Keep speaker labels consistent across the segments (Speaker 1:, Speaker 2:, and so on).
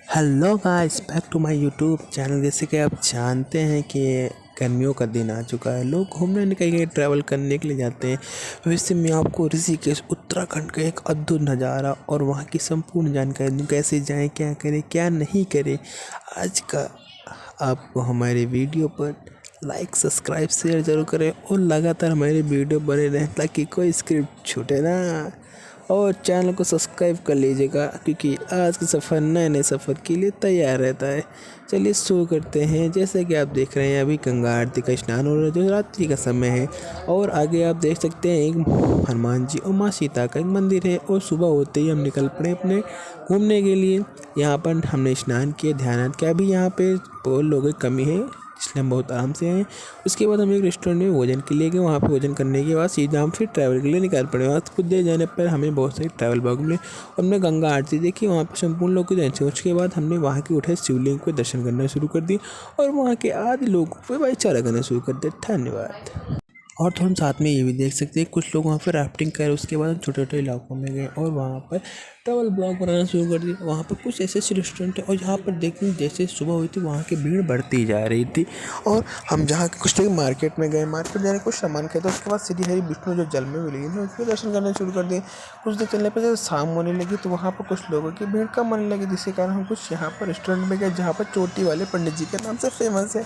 Speaker 1: Hello guys, back to my YouTube channel. जैसे कि आप जानते हैं कि गर्मियों का दिन आ चुका है, लोग घूमने निकल गए, ट्रैवल करने के लिए जाते हैं। वैसे मैं आपको ऋषिकेश उत्तराखंड का एक अद्भुत नज़ारा और वहाँ की संपूर्ण जानकारी दूँ, कैसे जाएं, क्या करें, क्या नहीं करें। आज का आपको हमारे वीडियो पर लाइक, सब्सक्राइब, शेयर ज़रूर करें और लगातार हमारे वीडियो बने रहें ताकि कोई स्क्रिप्ट छूटे ना। और चैनल को सब्सक्राइब कर लीजिएगा क्योंकि आज का सफ़र नए नए सफ़र के लिए तैयार रहता है। चलिए शुरू करते हैं। जैसे कि आप देख रहे हैं, अभी गंगा आरती का स्नान हो रहा है, जो रात्रि का समय है। और आगे आप देख सकते हैं एक हनुमान जी और माँ सीता का एक मंदिर है। और सुबह होते ही हम निकल पड़े अपने घूमने के लिए। यहाँ पर हमने स्नान किया, ध्यान किया। अभी यहाँ पे बहुत लोगों की कमी है, इसलिए हम बहुत आराम से आए। उसके बाद हम एक रेस्टोरेंट में भोजन के लिए गए। वहाँ पे भोजन करने के बाद सीधा हम फिर ट्रैवल के लिए निकाल पड़े। वहाँ कुछ देर जाने पर हमें बहुत सारी ट्रैवल ब्लॉग मिले। हमने गंगा आरती देखी, वहाँ पर संपूर्ण लोग की जैसे। उसके बाद हमने वहाँ के उठे शिवलिंग पे दर्शन करना शुरू कर दिए और वहाँ के आदि लोगों पर भाईचारा करना शुरू कर दिया। धन्यवाद। और तो हम साथ में ये भी देख सकते हैं, कुछ लोग वहाँ पर राफ्टिंग कर, उसके बाद हम छोटे छोटे इलाकों में गए और वहाँ पर ट्रैवल ब्लॉग बनाना शुरू कर दिया। वहाँ पर कुछ ऐसे ऐसे रेस्टोरेंट है और यहाँ पर देखने जैसे सुबह हुई थी, वहाँ की भीड़ बढ़ती जा रही थी। और हम जहाँ कुछ देर मार्केट में गए, मार्केट जाने कुछ सामान खरीदा। उसके बाद श्री हरि विष्णु जो जल में मिली है, उसमें दर्शन करना शुरू कर दिए। कुछ देर चलने पर जब शाम होने लगी तो वहाँ पर कुछ लोगों की भीड़ कम होने लगी, जिसके कारण हम कुछ यहाँ पर रेस्टोरेंट में गए जहाँ पर चोटी वाले पंडित जी के नाम से फेमस है।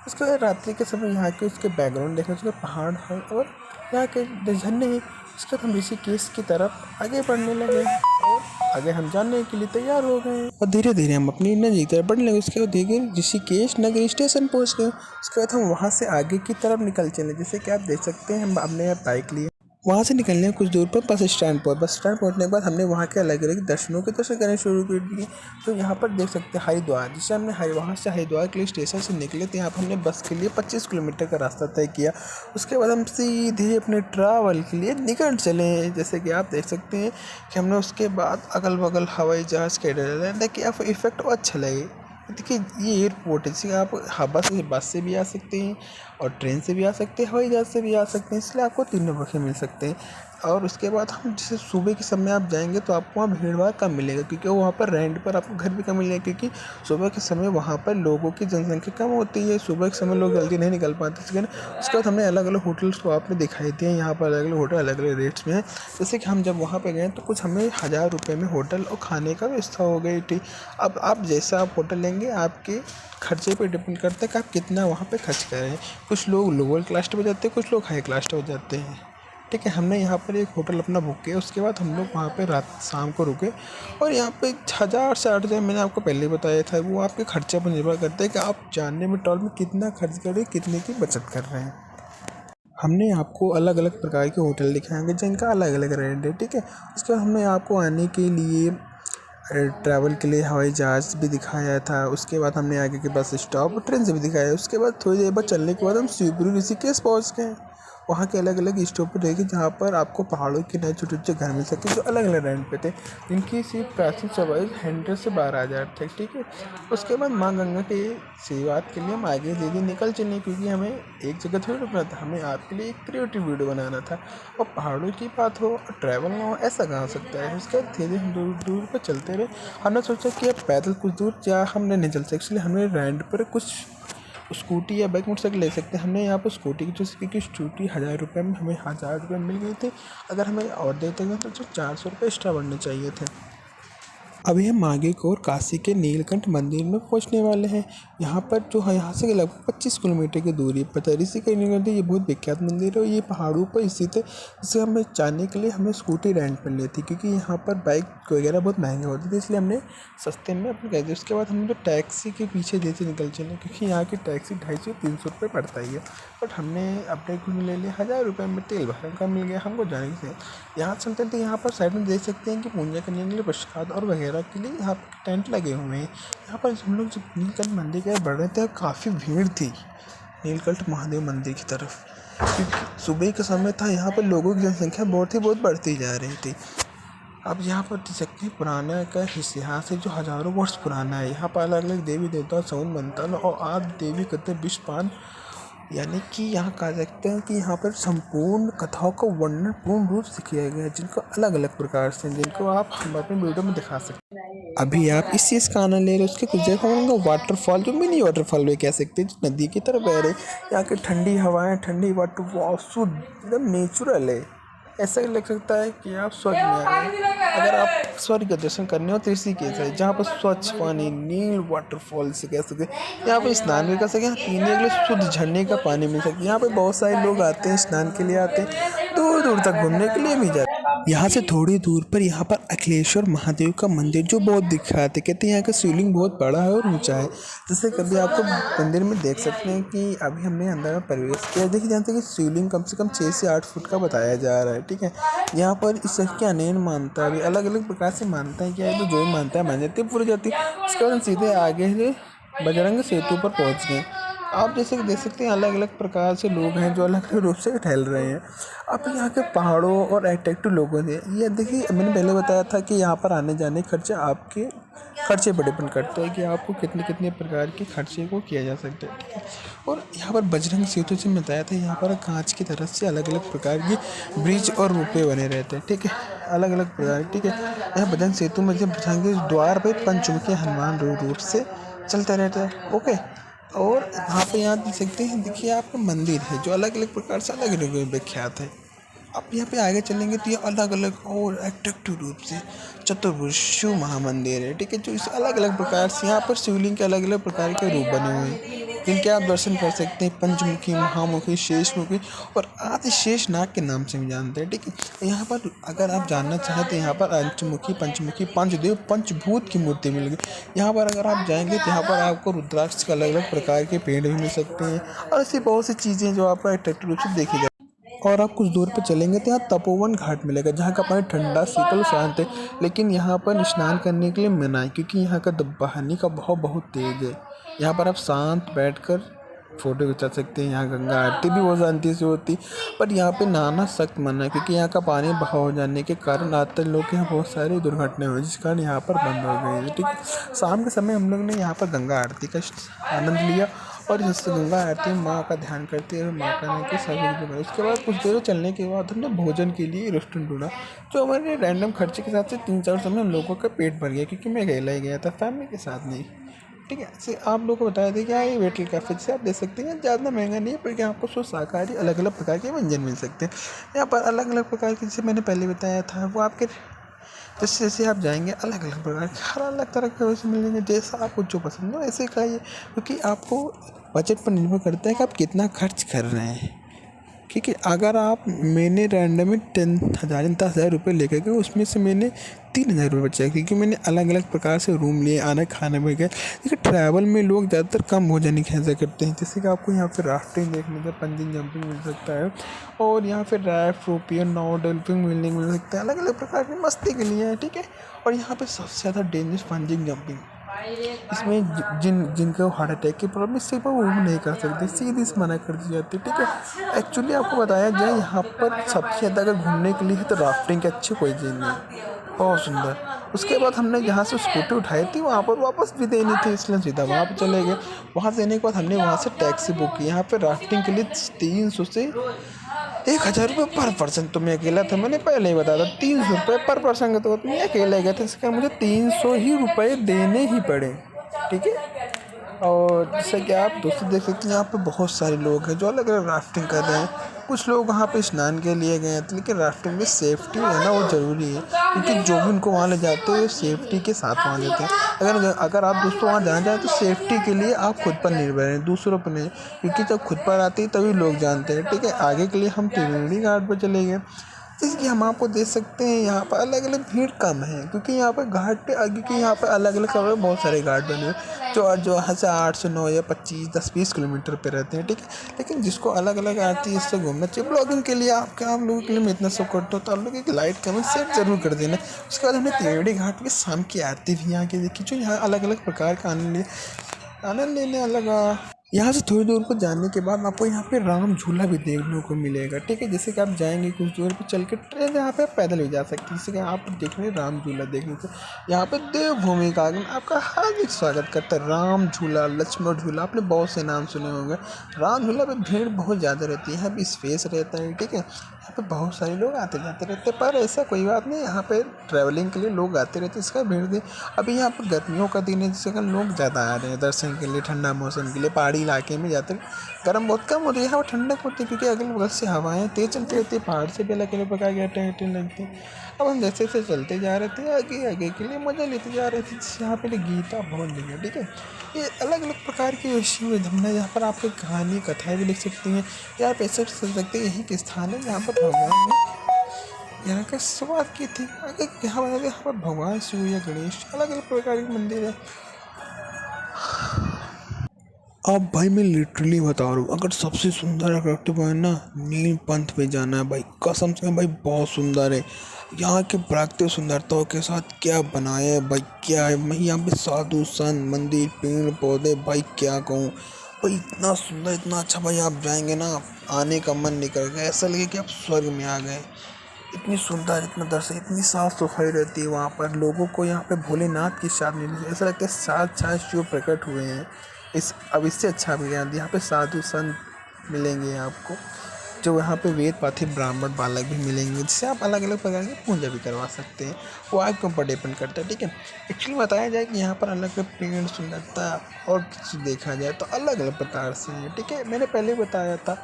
Speaker 1: उसके बाद रात्रि के समय यहाँ के उसके बैकग्राउंड देखा, उसके पहाड़ है और यहाँ के झरने हैं। उसके बाद हम ऋषिकेश की तरफ आगे बढ़ने लगे और आगे हम जाने के लिए तैयार हो गए और धीरे धीरे हम अपनी नदी की तरफ बढ़ने लगे। उसके बाद धीरे ऋषिकेश नगर स्टेशन पहुँच गए। उसके बाद हम वहाँ से आगे की तरफ निकल चले। जैसे कि आप देख सकते हैं, हम अपने यहाँ बाइक लिए वहाँ से निकलने कुछ दूर पर बस स्टैंड पहुँचने के बाद हमने वहाँ के अलग अलग दर्शनों के दर्शन करने शुरू कर दिए। तो यहाँ पर देख सकते हैं हरिद्वार, जिससे हमने वहाँ से हरिद्वार के लिए स्टेशन से निकले थे। यहाँ पर हमने बस के लिए 25 किलोमीटर का रास्ता तय किया। उसके बाद हम सीधे अपने ट्रैवल के लिए निकल चले। जैसे कि आप देख सकते हैं कि हमने उसके बाद अगल बगल हवाई जहाज़ के ताकि आप इफेक्ट अच्छा लगे। देखिए, ये एयरपोर्ट है, इससे आप बस से भी आ सकते हैं और ट्रेन से भी आ सकते हैं, हवाई जहाज़ से भी आ सकते हैं। इसलिए आपको तीनों मौके मिल सकते हैं। और उसके बाद हम जैसे सुबह के समय आप जाएंगे तो आपको वहाँ भीड़ भाड़ कम मिलेगा, क्योंकि वहाँ पर रेंट पर आपको घर भी कम मिलेगा, क्योंकि सुबह के समय वहाँ पर लोगों की जनसंख्या कम होती है। सुबह के समय लोग जल्दी नहीं निकल पाते। उसके बाद हमने अलग अलग होटल्स को आपने दिखाई दिए। यहाँ पर अलग अलग होटल अलग अलग रेट्स में है। जैसे कि हम जब वहाँ पर गए तो कुछ हमें 1000 रुपये में होटल और खाने का व्यवस्था हो गई थी। अब आप जैसा आप होटल लेंगे, आपके खर्चे पे डिपेंड करता है कि आप कितना वहाँ पे खर्च कर रहे हैं। कुछ लोग लोअर क्लास पे जाते हैं, कुछ लोग हाई क्लास पे जाते हैं। ठीक है, हमने यहाँ पर एक होटल अपना बुक किया। उसके बाद हम लोग वहाँ पे रात शाम को रुके और यहाँ पे 1000 से 8000 मैंने आपको पहले बताया था, वो आपके खर्चे पर निर्भर करता है कि आप जानने में ट्रैवल में कितना खर्च कर रहे हैं, कितने की बचत कर रहे हैं। हमने आपको अलग अलग प्रकार के होटल दिखाएंगे जिनका अलग अलग रेट है। ठीक है, उसके बाद हमने आपको आने के लिए ट्रैवल के लिए हवाई जहाज़ भी दिखाया था। उसके बाद हमने आगे के बस स्टॉप और ट्रेन से भी दिखाया। उसके बाद थोड़ी देर बाद चलने के बाद हम शिवपुरी ऋषिकेश पहुँच गए। वहाँ के अलग अलग स्टॉप पर रहेगी जहाँ पर आपको पहाड़ों के नए छोटे छोटे घर मिल सके, जो अलग अलग रेंट पे थे। इनकी सिर्फ प्राइसिंग सवाइज 100 से 12,000 थे। ठीक है, उसके बाद माँ गंगा के सेवात के लिए हम आगे धीरे निकल चले, क्योंकि हमें एक जगह थोड़ी रुकना था, हमें आपके लिए एक क्रिएटिव वीडियो बनाना था। और पहाड़ों की बात हो और ट्रैवल ना हो, ऐसा कहाँ हो सकता है। उसके बाद धीरे हम दूर दूर पर चलते रहे। हमने सोचा कि अब पैदल कुछ दूर या हमने नहीं चल सकते, इसलिए हमने रेंट पर कुछ स्कूटी या बाइक मोटरसाइकिल ले सकते हैं। हमने यहाँ पर स्कूटी की चूज़ की, क्योंकि स्कूटी 1000 रुपये में हमें 1000 रुपये मिल गई थी। अगर हमें और देते हैं तो 400 रुपये एक्स्ट्रा बढ़ने चाहिए थे। अभी हम आगे की ओर काशी के नीलकंठ मंदिर में पहुंचने वाले हैं। यहाँ पर जो है, यहाँ से लगभग 25 किलोमीटर की दूरी पर है। ऋषिकेश नीलकंठ ये बहुत विख्यात मंदिर है और ये पहाड़ों पर स्थित है। इसे हमें जाने के लिए हमें स्कूटी रेंट पर ली थी, क्योंकि यहाँ पर बाइक वगैरह बहुत महंगे होते थे, इसलिए हमने सस्ते में अपने गए थे। उसके बाद हम लोग टैक्सी के पीछे जैसे निकल चले, क्योंकि यहाँ की टैक्सी 250-300 रुपये पड़ता ही है। बट हमने अपने को ले लिया 1000 रुपये में, तेल भरने का मिल गया हमको जाने से। यहाँ चलते थे, यहाँ पर साइड में देख सकते हैं कि पूजा करने के लिए प्रसाद और वगैरह के लिए यहाँ पर टेंट लगे हुए हैं। यहाँ पर हम लोग जब नीलकंठ मंदिर के बढ़ रहे थे, काफ़ी भीड़ थी नीलकंठ महादेव मंदिर की तरफ, क्योंकि सुबह का समय था। यहाँ पर लोगों की जनसंख्या बहुत बढ़ती जा रही थी। अब यहाँ पर देख सकते हैं पुराना का इतिहास है, जो हज़ारों वर्ष पुराना है। यहाँ पर अलग अलग देवी देवता सवन बनता है और आदि देवी कहते विषपान यानी कि यहाँ कह सकते हैं कि यहाँ पर संपूर्ण कथाओं का वर्णन पूर्ण रूप से किया गया है, जिनको अलग अलग प्रकार से, जिनको आप हम अपने वीडियो में दिखा सकते हैं। अभी आप इस चीज़ का आनंद ले रहे हो, उसके कुछ देर होंगे वाटरफॉल, जो मिनी वाटरफॉल भी कह सकते हैं, जो नदी की तरफ बह रहे। यहाँ की ठंडी हवाएं, ठंडी वाटर शुद्ध एकदम नेचुरल है। ऐसा लग सकता है कि आप स्वर्ग में आ गए। अगर आप स्वर्ग का दर्शन करने हो तो ऋषिकेश है, जहाँ पर स्वच्छ पानी, नील वाटरफॉल से कह सकते हैं। यहाँ पर स्नान भी कर सकते हैं, पीने के लिए शुद्ध झरने का पानी मिल सकता है। यहाँ पे बहुत सारे लोग आते हैं, स्नान के लिए आते हैं, दूर दूर तक घूमने के लिए भी जाते हैं। यहाँ से थोड़ी दूर पर यहाँ पर अखिलेश्वर महादेव का मंदिर, जो बहुत दिखाते हैं, कहते हैं यहाँ का शिवलिंग बहुत बड़ा है और ऊंचा है। जैसे कभी आपको मंदिर में देख सकते हैं कि अभी हमने अंदर में प्रवेश किया, देखिए जानते हैं कि शिवलिंग कम से कम 6 से 8 फुट का बताया जा रहा है। ठीक है, यहाँ पर इस चीज़ की अनेक मान्यता है, अलग अलग प्रकार से मानता है कि तो जो भी मानता है मान जाती है, पूरी जाती है। उसके बाद हम सीधे आगे से बजरंग सेतु पर पहुँच गए। आप जैसे कि देख सकते हैं अलग अलग प्रकार से लोग हैं जो अलग अलग रूप से टहल रहे हैं। आप यहाँ के पहाड़ों और अट्रैक्टिव लोगों ने ये देखिए, मैंने पहले बताया था कि यहाँ पर आने जाने खर्चे आपके खर्चे पर डिपेंड करते हैं कि आपको कितने कितने प्रकार के खर्चे को किया जा सकता है। ठीक है, और यहाँ पर बजरंग सेतु से बताया था, यहाँ पर कांच की तरफ से अलग अलग प्रकार की ब्रिज और रोपवे बने रहते हैं। ठीक है, अलग अलग प्रकार। ठीक है, यहाँ बजरंग सेतु में जब द्वार पर पंचमुखी हनुमान रूप से चलते रहते हैं। ओके, और वहाँ पे यहाँ देख सकते हैं, देखिए आपका मंदिर है जो अलग अलग प्रकार से अलग अलग विख्यात है। आप यहाँ पे आगे चलेंगे तो ये अलग अलग और अट्रैक्टिव रूप से चतुर्भुज शिव महामंदिर है। ठीक है, जो इस अलग अलग प्रकार से यहाँ पर शिवलिंग के अलग अलग प्रकार के रूप बने हुए हैं, जिनके आप दर्शन कर सकते हैं। पंचमुखी, महामुखी, शेषमुखी और आदि शेष नाग के नाम से भी जानते हैं। ठीक है, यहाँ पर अगर आप जानना चाहें तो यहाँ पर पंचमुखी, पंचमुखी, पंचदेव, पंचभूत की मूर्ति मिलेगी। यहाँ पर अगर आप जाएंगे तो यहाँ पर आपको रुद्राक्ष के अलग अलग प्रकार के पेड़ भी मिल सकते हैं, और ऐसी बहुत सी चीज़ें जो आपको अट्रैक्टिव रूप से देखी जाए। और आप कुछ दूर पर चलेंगे तो यहाँ तपोवन घाट मिलेगा, जहाँ का पानी ठंडा, शीतल, शांत है। लेकिन यहाँ पर स्नान करने के लिए मना है, क्योंकि यहाँ का पानी का बहाव बहुत तेज है। यहाँ पर आप शांत बैठकर फोटो खिंचा सकते हैं। यहाँ गंगा आरती भी बहुत शांति से होती, पर यहाँ पे नहाना सख्त मना है, क्योंकि यहाँ का पानी बहाव हो जाने के कारण आते लोग के यहाँ बहुत सारी दुर्घटनाएं हुई, जिस कारण यहाँ पर बंद हो गई है। ठीक है, शाम के समय हम लोग ने यहाँ पर गंगा आरती का आनंद लिया, और जिससे गंगा आरती में माँ का ध्यान करते हुए माँ का के सभी। उसके बाद कुछ देर चलने के बाद हमने भोजन के लिए रेस्टोरेंट ढूंढा, जो हमारे रैंडम खर्चे के हिसाब से 3-4 समय हम लोगों का पेट भर गया, क्योंकि मैं अकेला ही गया था, फैमिली के साथ नहीं। ठीक है, ऐसे आप लोगों को बताया था कि ये वेटल कैफे से आप दे सकते हैं, ज़्यादा महंगा नहीं है, पर आपको शुद्ध शाकाहारी अलग अलग प्रकार के व्यंजन मिल सकते हैं। यहाँ पर अलग अलग प्रकार के, जैसे मैंने पहले बताया था, वो आपके जैसे जैसे आप जाएंगे अलग अलग प्रकार के हर अलग तरह के वैसे मिलेंगे, जैसा आपको जो पसंद हो ऐसे खाइए, क्योंकि आपको बजट पर निर्भर करता है कि आप कितना खर्च कर रहे हैं। ठीक है, अगर आप मैंने रैंडम में 10,000 रुपये लेकर गए, उसमें से मैंने 3,000 रुपये बचाए, क्योंकि मैंने अलग अलग प्रकार से रूम लिए, आना खाना भी गया। देखिए, ट्रैवल में लोग ज़्यादातर कम भोजन ही खर्चा करते हैं। जैसे कि आपको यहाँ पे राफ्टिंग देखने का, पंजिंग जंपिंग मिल सकता है, और यहाँ पे राफ्ट, रोपियन, नाव, डल्फिन मिल सकता है, अलग अलग प्रकार की मस्ती के लिए है। ठीक है, और यहाँ पे सबसे ज़्यादा डेंजरस पंजिंग जंपिंग, इसमें जिनको हार्ट अटैक की प्रॉब्लम, इससे पर वो भी नहीं कर सकते, सीधी से मना कर दी जाती है। ठीक है, एक्चुअली आपको बताया जाए यहाँ पर सबसे ज़्यादा अगर घूमने के लिए है तो राफ्टिंग के अच्छी कोई चीज़ नहीं, बहुत सुंदर। उसके बाद हमने जहाँ से स्कूटी उठाई थी वहाँ पर वापस भी देनी थी, इसलिए सीधा वहाँ पर चले गए। वहाँ देने के बाद हमने वहाँ से टैक्सी बुक की। यहाँ पर राफ्टिंग के लिए 300 से 1,000 रुपये पर पर्सन। तो मैं अकेला था, मैंने पहले ही बताया था 300 रुपये पर पर्सन का, तो मैं अकेले गया था, इसके कारण मुझे 300 ही रुपये देने ही पड़े। ठीक है, और जैसे कि आप दोस्तों देख सकते हैं, यहाँ पे बहुत सारे लोग हैं जो अलग अलग राफ्टिंग कर रहे हैं। कुछ लोग वहाँ पे स्नान के लिए गए हैं, लेकिन राफ्टिंग में सेफ्टी है ना, वो ज़रूरी है, क्योंकि जो भी उनको वहाँ ले जाते हैं सेफ्टी के साथ वहाँ जाते हैं। अगर आप दोस्तों वहाँ जाना चाहें तो सेफ्टी के लिए आप खुद पर निर्भर हैं, दूसरों पर नहीं, क्योंकि जब खुद पर आती है तभी लोग जानते हैं। ठीक है, आगे के लिए हम त्रिवेणी घाट पर चले गए। इसलिए हम आपको देख सकते हैं यहाँ पर अलग अलग भीड़ कम है, क्योंकि यहाँ पर घाट पे आगे की यहाँ पर अलग अलग समय बहुत सारे घाट बने हुए जो यहाँ से 8 से 9 या 25, 10-20 किलोमीटर पे रहते हैं। ठीक है, लेकिन जिसको अलग अलग आती है इससे घूमना चाहिए। ब्लॉगिंग के लिए आप लोगों के लिए मैं इतना सब करता हूँ, तो आप लोग एक लाइक कमेंट शेयर जरूर कर देना। उसके बाद हमने त्रिवेणी घाट की शाम की आरती भी यहाँ की देखी, जो यहाँ अलग अलग प्रकार का आनंद लेने लगा। यहाँ से थोड़ी दूर पर जाने के बाद आपको यहाँ पे राम झूला भी देखने को मिलेगा, ठीक है। जैसे कि आप जाएंगे कुछ दूर पे चल के ट्रेन यहाँ पे पैदल भी जा सकते हैं। जैसे कि आप देख रहे हैं राम झूला देखने से यहाँ पे देवभूमि का आगमन आपका हार्दिक स्वागत करता है। राम झूला, लक्ष्मण झूला, आपने बहुत से नाम सुने होंगे। राम झूला पे भीड़ बहुत ज़्यादा रहती है, यहाँ पे स्पेस रहता है, ठीक है। यहाँ पे बहुत सारे लोग आते जाते रहते हैं, पर ऐसा कोई बात नहीं, यहाँ पे ट्रैवलिंग के लिए लोग आते रहते हैं, इसका भीड़ नहीं। अभी यहाँ पर गर्मियों का दिन है, जिससे लोग ज़्यादा आ रहे हैं दर्शन के लिए, ठंडा मौसम के लिए। पहाड़ी इलाके में जाते हैं, गर्म बहुत कम होती है, यहाँ पर ठंडक होती है, क्योंकि अगल बगल से हवाएं तेज चलती रहती है, पहाड़ से भी अलग अलग प्रकार की हटें लगती है। अब हम जैसे जैसे चलते जा रहे थे, आगे आगे के लिए मज़ा लेते जा रहे थे। जैसे यहाँ पे गीता भवन लिखा, ठीक है। ये अलग अलग प्रकार के विषयों में धमना, यहाँ पर आपको कहानी कथाएँ भी लिख सकती हैं, या आप ऐसे सोच सकते हैं यही एक स्थान है जहाँ पर भगवान ने यहाँ का शुरुआत की थी। अगर यहाँ पर भगवान शिव या गणेश अलग अलग प्रकार के मंदिर है। अब भाई मैं लिटरली बता रहा हूँ, अगर सबसे सुंदर अट्रैक्टिव है ना, नीलपंथ पे जाना है भाई, कसम से भाई बहुत सुंदर है। यहाँ के प्राकृतिक सुंदरताओं के साथ क्या बनाया है भाई, क्या है मैं यहाँ पे साधु संत मंदिर पेड़ पौधे, भाई क्या कहूँ भाई, इतना सुंदर इतना अच्छा भाई। आप जाएंगे ना, आने का मन नहीं करेगा, ऐसा लगे कि आप स्वर्ग में आ गए। इतनी सुंदर, इतना दर्शन, इतनी साफ सफाई रहती है वहाँ पर। लोगों को यहाँ पे भोलेनाथ की शादी नहीं, ऐसा लगता है साक्षात शिव प्रकट हुए हैं। अब इससे अच्छा भी यहाँ पे साधु संत मिलेंगे आपको, जो यहाँ पे वेद पाठी ब्राह्मण बालक भी मिलेंगे, जिससे आप अलग अलग प्रकार की पूजा भी करवा सकते हैं। वो आपके ऊपर डिपेंड करता है, ठीक है। एक्चुअली बताया जाए कि यहाँ पर अलग अलग पेड़ सुंदरता और कुछ देखा जाए तो अलग अलग प्रकार से है, ठीक है। मैंने पहले बताया था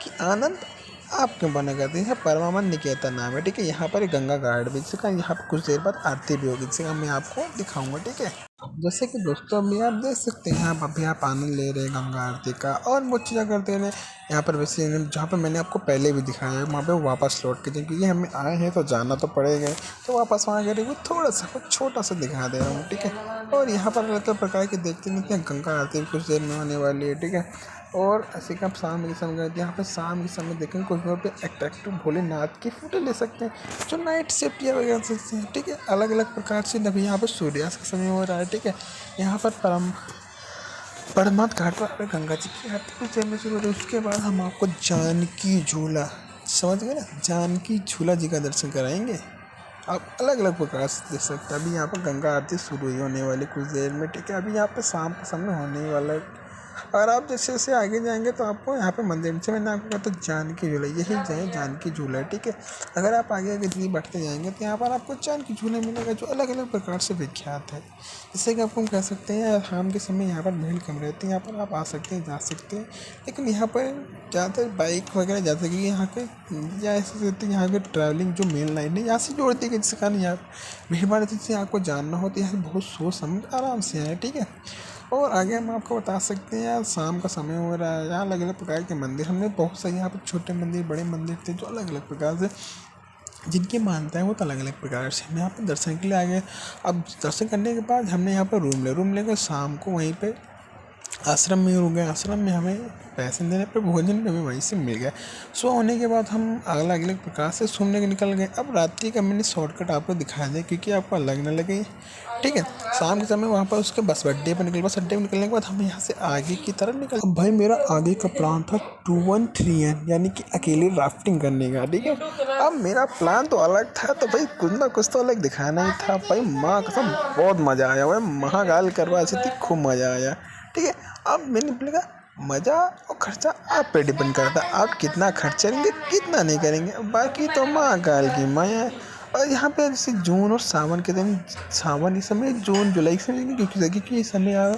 Speaker 1: कि आनंद आप क्यों बना करते हैं, परमानंद निकेतन नाम है, ठीक है। यहाँ पर गंगा घाट भी, जिसका यहाँ पर कुछ देर बाद आरती भी होगी, जिसका मैं आपको दिखाऊंगा, ठीक है। जैसे कि दोस्तों अभी आप देख सकते हैं, आप अभी आप आनंद ले रहे हैं गंगा आरती का, और बहुत चीज़ें करते हैं यहाँ पर। वैसे जहाँ पर मैंने आपको पहले भी दिखाया है, वहाँ पे वापस लौट के, क्योंकि हमें आए हैं तो जाना तो पड़ेगा, तो वापस वहाँ करेंगे थोड़ा सा छोटा सा दिखा दे रहा हूँ, ठीक है। और यहाँ पर अलग अलग प्रकार के देखते नहीं हैं, गंगा आरती कुछ देर में होने वाली है, ठीक है। और ऐसे कि आप शाम के समय गए, यहाँ पे शाम के समय देखेंगे कुछ लोग पे अट्रैक्टिव भोलेनाथ की फोटो ले सकते हैं, जो नाइट सेफ्टी वगैरह सकते हैं, ठीक है। अलग अलग प्रकार से अभी यहाँ पर सूर्यास्त का समय हो रहा है, ठीक है। यहाँ पर परमात घाट पर गंगा जी की आरती भी चलने शुरू हो रही है। उसके बाद हम आपको जानकी झूला, समझ गए ना, जानकी झूला जी का दर्शन कराएंगे। आप अलग अलग प्रकार से देख सकते हैं। अभी यहाँ पर गंगा आरती शुरू ही होने वाली कुछ देर में, ठीक है। अभी यहाँ पे शाम का समय होने वाला है, और आप जैसे जैसे आगे जाएंगे तो आपको यहाँ पे मंदिर से, मैंने आपको कहा तो जानकी झूला, यही जाए जानकी झूला, ठीक है। अगर आप आगे आगे धीरे बढ़ते जाएंगे तो यहाँ पर आपको जानकी झूला मिलेगा, जो अलग अलग प्रकार से विख्यात है। जैसे कि आपको हम कह सकते हैं शाम के समय यहाँ पर भीड़ कम रहती है, यहाँ पर आप आ सकते हैं, जा सकते हैं। लेकिन यहाँ पर ज़्यादातर बाइक वगैरह जाते हैं, क्योंकि यहाँ के या ऐसे रहते हैं, यहाँ के ट्रैवलिंग जो मेन लाइन है यहाँ से जोड़ती है, जिस कारण यहाँ भीड़ भाड़ से आपको जानना हो तो यहाँ से बहुत सोच समझ आराम से आए, ठीक है। और आगे हम आपको बता सकते हैं, यार शाम का समय हो रहा है, यहाँ अलग अलग प्रकार के मंदिर, हमने बहुत सारे यहाँ पर छोटे मंदिर बड़े मंदिर थे, जो अलग अलग प्रकार से जिनकी मानता है वो तो अलग अलग प्रकार से हम यहाँ पर दर्शन के लिए आ गए। अब दर्शन करने के बाद हमने यहाँ पर रूम लेकर शाम को वहीं पे आश्रम में रुक गए। आश्रम में हमें पैसे देने पर भोजन भी हमें वहीं से मिल गया। सो होने के बाद हम अलग अलग प्रकार से घूमने के निकल गए। अब रात्रि का मैंने शॉर्टकट आपको दिखा दिया, क्योंकि आपको अलग न लगे, ठीक है। शाम के समय वहाँ पर उसके बस अड्डे पर निकल, बस अड्डे पर निकलने के बाद हम यहाँ से आगे की तरफ निकल। अब भाई मेरा आगे का प्लान था 213N, यानी कि अकेले राफ्टिंग करने का, ठीक है। अब मेरा प्लान तो अलग था, तो भाई कुछ ना कुछ तो अलग दिखाना ही था भाई। माँ कसम बहुत मज़ा आया भाई, महाकाल करवा ऐसी थी, खूब मज़ा आया, ठीक है। अब मैंने बोला मज़ा और खर्चा आप पे डिपेंड करता है, आप कितना खर्च करेंगे कितना नहीं करेंगे, बाकी तो महाकाल की माया है। और यहाँ पे जैसे जून और सावन के दिन, सावन इस समय जून जुलाई से, क्योंकि इस समय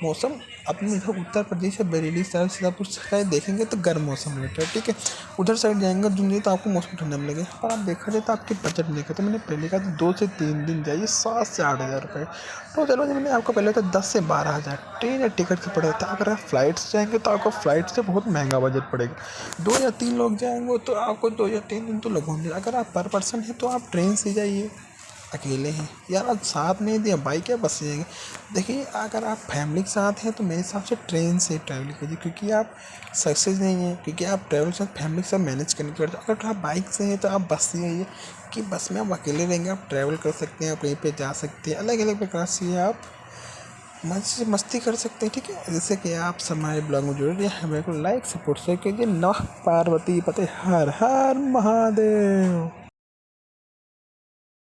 Speaker 1: मौसम अपने इधर उत्तर प्रदेश है, बरेली साइड सीतापुर साइड देखेंगे तो गर्म मौसम रहता है, ठीक है। उधर साइड जाएंगे जून तो आपको मौसम ठंडा मिलेगा। और आप देखा जाए तो आपके बजट नहीं करते, मैंने पहले कहा तो 2 से 3 दिन जाइए, 7 से 8 हज़ार रुपये। तो चलो मैंने आपको पहले तो 10 से 12 हज़ार ट्रेन या टिकट से पड़ा था। अगर आप फ्लाइट से जाएंगे तो आपको फ्लाइट से बहुत महंगा बजट पड़ेगा। 2 या 3 लोग जाएंगे तो आपको 2 या 3 दिन तो लगेंगे। अगर आप पर पर्सन है तो आप ट्रेन से जाइए, अकेले हैं यार, आप साथ नहीं दिया बाइक या बस से जाएंगे। देखिए अगर आप फैमिली के साथ हैं तो मेरे हिसाब से ट्रेन से ट्रैवल कीजिए, क्योंकि आप सक्सेस नहीं है, क्योंकि आप ट्रैवल के साथ फैमिली के साथ मैनेज करने की पड़ता है। अगर आप बाइक से हैं तो आप बस से जाइए, कि बस में आप अकेले रहेंगे, आप ट्रैवल कर सकते हैं, आप कहीं पे जा सकते हैं, अलग अलग प्रकार से आप मजे से मस्ती कर सकते हैं, ठीक है। जैसे कि आप हमारे ब्लॉग में जुड़ रहे हैं, हमें को लाइक सपोर्ट शेयर कीजिए। नमः पार्वती पते हर हर महादेव।